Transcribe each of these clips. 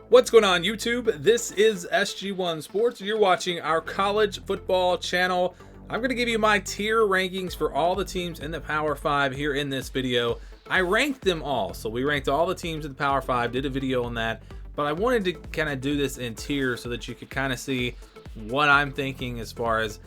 What's going on, YouTube? This is SG1 Sports. You're watching our college football channel. I'm going to give you my tier rankings for all the teams in the Power 5 here in this video. I ranked them all. So we ranked all the teams in the Power 5, did a video on that. But I wanted to kind of do this in tiers so that you could kind of see what I'm thinking as far as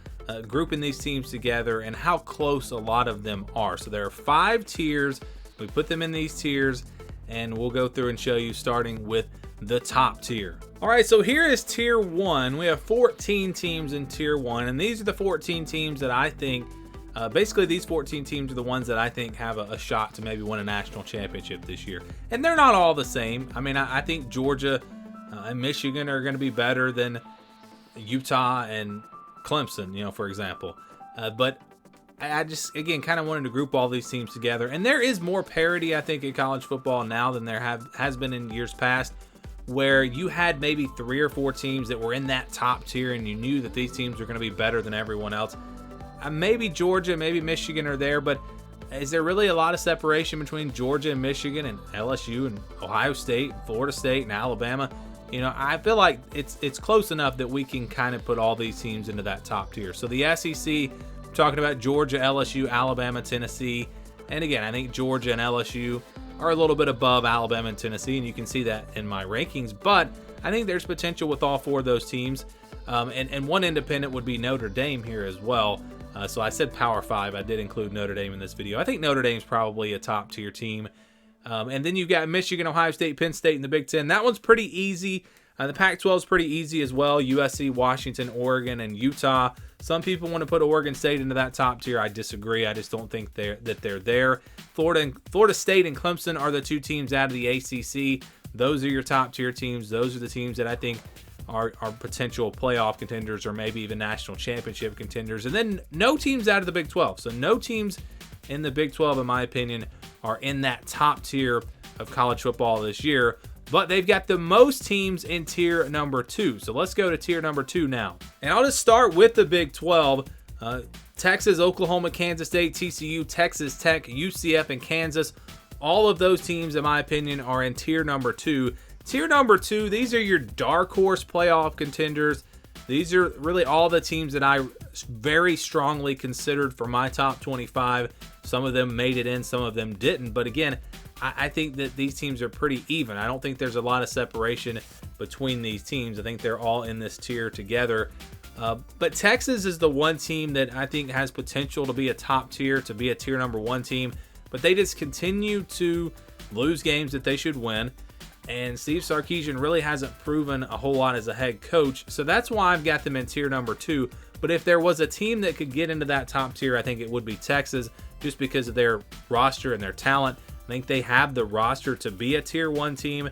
grouping these teams together and how close a lot of them are. So there are 5 tiers. We put them in these tiers and we'll go through and show you starting with the top tier. All right, so here is tier 1. We have 14 teams in tier 1, and these are the 14 teams that I think basically these 14 teams are the ones that I think have a shot to maybe win a national championship this year. And they're not all the same. I mean, I think Georgia and Michigan are going to be better than Utah and Clemson, you know, for example. But I just, again, kind of wanted to group all these teams together. And there is more parity, I think, in college football now than there has been in years past, where you had maybe 3 or 4 teams that were in that top tier and you knew that these teams were going to be better than everyone else. Maybe Georgia, maybe Michigan are there, but is there really a lot of separation between Georgia and Michigan and LSU and Ohio State, Florida State and Alabama? You know, I feel like it's close enough that we can kind of put all these teams into that top tier. So the SEC, we're talking about Georgia, LSU, Alabama, Tennessee. And again, I think Georgia and LSU are a little bit above Alabama and Tennessee, and you can see that in my rankings. But I think there's potential with all 4 of those teams. And one independent would be Notre Dame here as well. So I said Power 5. I did include Notre Dame in this video. I think Notre Dame's probably a top tier team. And then you've got Michigan, Ohio State, Penn State in the Big Ten. That one's pretty easy. The Pac-12 is pretty easy as well. USC, Washington, Oregon, and Utah. Some people want to put Oregon State into that top tier. I disagree. I just don't think they're there. Florida State and Clemson are the 2 teams out of the ACC. Those are your top tier teams. Those are the teams that I think are potential playoff contenders or maybe even national championship contenders. And then no teams out of the Big 12. So no teams in the Big 12, in my opinion, are in that top tier of college football this year. But they've got the most teams in tier number 2. So let's go to tier number 2 now. And I'll just start with the Big 12. Texas, Oklahoma, Kansas State, TCU, Texas Tech, UCF, and Kansas. All of those teams, in my opinion, are in tier number 2. Tier number 2, these are your dark horse playoff contenders. These are really all the teams that I very strongly considered for my top 25. Some of them made it in, some of them didn't. But again, I think that these teams are pretty even. I don't think there's a lot of separation between these teams. I think they're all in this tier together. But Texas is the one team that I think has potential to be a top tier, to be a tier number 1 team. But they just continue to lose games that they should win. And Steve Sarkisian really hasn't proven a whole lot as a head coach. So that's why I've got them in tier number 2. But if there was a team that could get into that top tier, I think it would be Texas, just because of their roster and their talent. I think they have the roster to be a tier 1 team,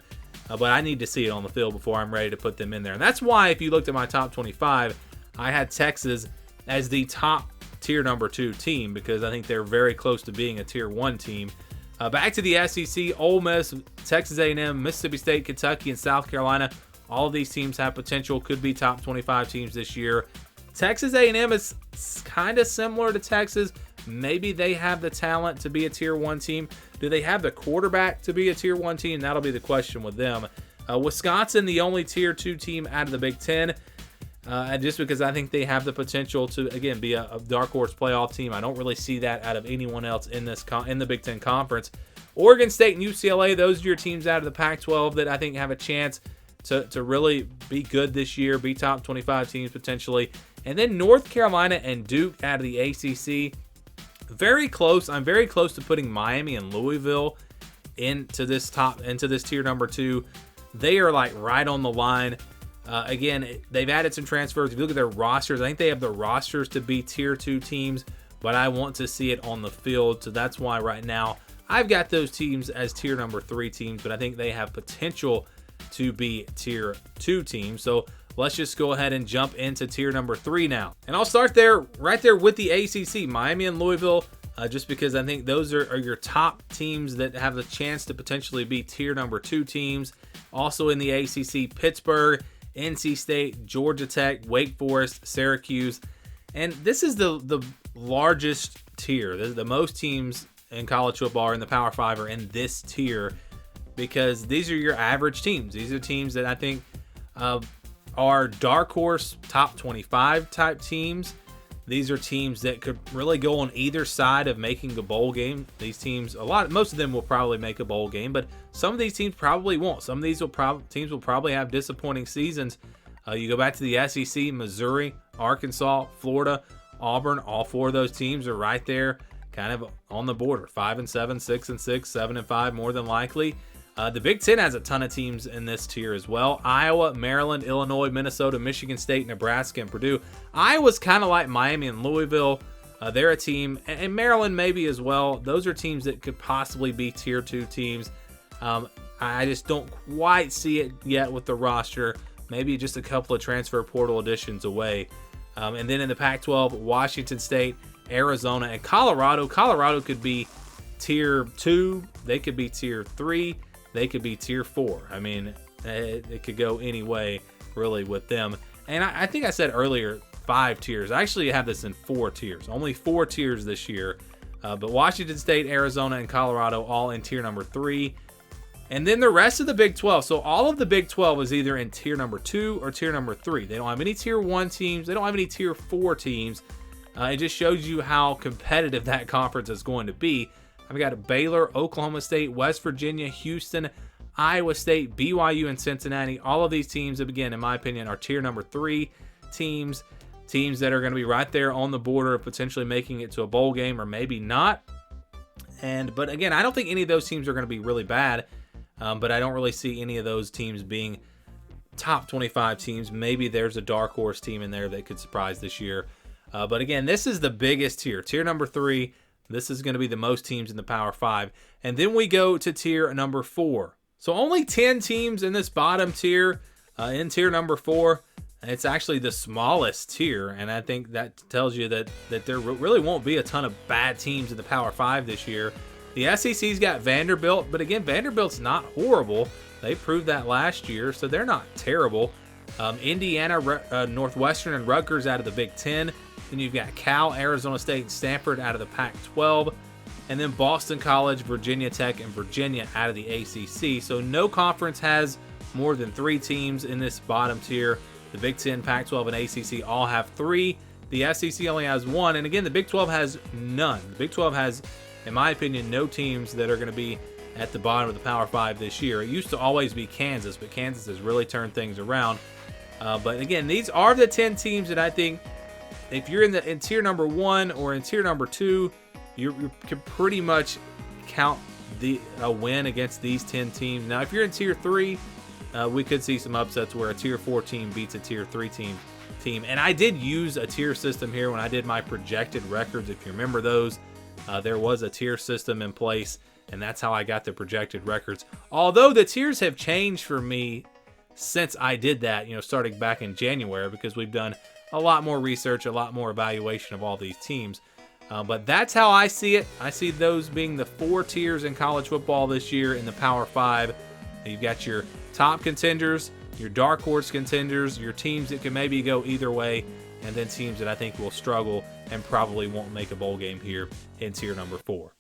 but I need to see it on the field before I'm ready to put them in there. And that's why if you looked at my top 25, I had Texas as the top tier number 2 team, because I think they're very close to being a tier 1 team. Back to the SEC, Ole Miss, Texas A&M, Mississippi State, Kentucky, and South Carolina. All of these teams have potential, could be top 25 teams this year. Texas A&M is kind of similar to Texas. Maybe they have the talent to be a tier 1 team. Do they have the quarterback to be a tier 1 team? That'll be the question with them. Wisconsin, the only tier 2 team out of the Big Ten. Just because I think they have the potential to, again, be a dark horse playoff team. I don't really see that out of anyone else in the Big Ten Conference. Oregon State and UCLA, those are your teams out of the Pac-12 that I think have a chance to really be good this year, be top 25 teams potentially. And then North Carolina and Duke out of the ACC. Very close. I'm very close to putting Miami and Louisville into this tier number 2. They are like right on the line. Again, they've added some transfers. If you look at their rosters, I think they have the rosters to be tier 2 teams, but I want to see it on the field. So that's why right now I've got those teams as tier number 3 teams, but I think they have potential to be tier 2 teams. So let's just go ahead and jump into tier number 3 now. And I'll start right there with the ACC, Miami and Louisville, just because I think those are your top teams that have the chance to potentially be tier number 2 teams. Also in the ACC, Pittsburgh, NC State, Georgia Tech, Wake Forest, Syracuse. And this is the largest tier. The most teams in college football or in the Power 5 are in this tier. because these are your average teams. These are teams that I think are dark horse top 25 type teams. These are teams that could really go on either side of making a bowl game. These teams, most of them will probably make a bowl game, but some of these teams probably won't. Some of these teams will probably have disappointing seasons. You go back to the SEC, Missouri, Arkansas, Florida, Auburn. All four of those teams are right there, kind of on the border. 5-7, 6-6, 7-5, more than likely. The Big Ten has a ton of teams in this tier as well. Iowa, Maryland, Illinois, Minnesota, Michigan State, Nebraska, and Purdue. Iowa's kind of like Miami and Louisville. They're a team, and Maryland maybe as well. Those are teams that could possibly be tier 2 teams. I just don't quite see it yet with the roster. Maybe just a couple of transfer portal additions away. And then in the Pac-12, Washington State, Arizona, and Colorado. Colorado could be tier 2. They could be tier 3. They could be tier 4. I mean, it could go any way, really, with them. And I think I said earlier 5 tiers. I actually have this in 4 tiers. Only 4 tiers this year. But Washington State, Arizona, and Colorado all in tier number 3. And then the rest of the Big 12. So all of the Big 12 is either in tier number 2 or tier number 3. They don't have any tier 1 teams. They don't have any tier 4 teams. It just shows you how competitive that conference is going to be. I've got Baylor, Oklahoma State, West Virginia, Houston, Iowa State, BYU, and Cincinnati. All of these teams, again, in my opinion, are tier number 3 teams. Teams that are going to be right there on the border of potentially making it to a bowl game or maybe not. But again, I don't think any of those teams are going to be really bad. But I don't really see any of those teams being top 25 teams. Maybe there's a dark horse team in there that could surprise this year. But again, this is the biggest tier. Tier number 3. This is going to be the most teams in the Power 5. And then we go to tier number 4. So only 10 teams in this bottom tier, in tier number 4. It's actually the smallest tier. And I think that tells you that there really won't be a ton of bad teams in the Power 5 this year. The SEC's got Vanderbilt, but again, Vanderbilt's not horrible. They proved that last year, so they're not terrible. Indiana, Northwestern, and Rutgers out of the Big Ten. Then you've got Cal, Arizona State, and Stanford out of the Pac-12. And then Boston College, Virginia Tech, and Virginia out of the ACC. So no conference has more than 3 teams in this bottom tier. The Big Ten, Pac-12, and ACC all have 3. The SEC only has 1. And again, the Big 12 has none. The Big 12 has, in my opinion, no teams that are going to be at the bottom of the Power 5 this year. It used to always be Kansas, but Kansas has really turned things around. But again, these are the 10 teams that I think, if you're in tier number 1 or in tier number 2, you can pretty much count a win against these 10 teams. Now, if you're in tier 3, we could see some upsets where a tier 4 team beats a tier 3 team. And I did use a tier system here when I did my projected records. If you remember those, there was a tier system in place, and that's how I got the projected records. Although the tiers have changed for me since I did that, starting back in January, because we've done a lot more research, a lot more evaluation of all these teams. But that's how I see it. I see those being the 4 tiers in college football this year in the Power 5. You've got your top contenders, your dark horse contenders, your teams that can maybe go either way, and then teams that I think will struggle and probably won't make a bowl game here in tier number 4.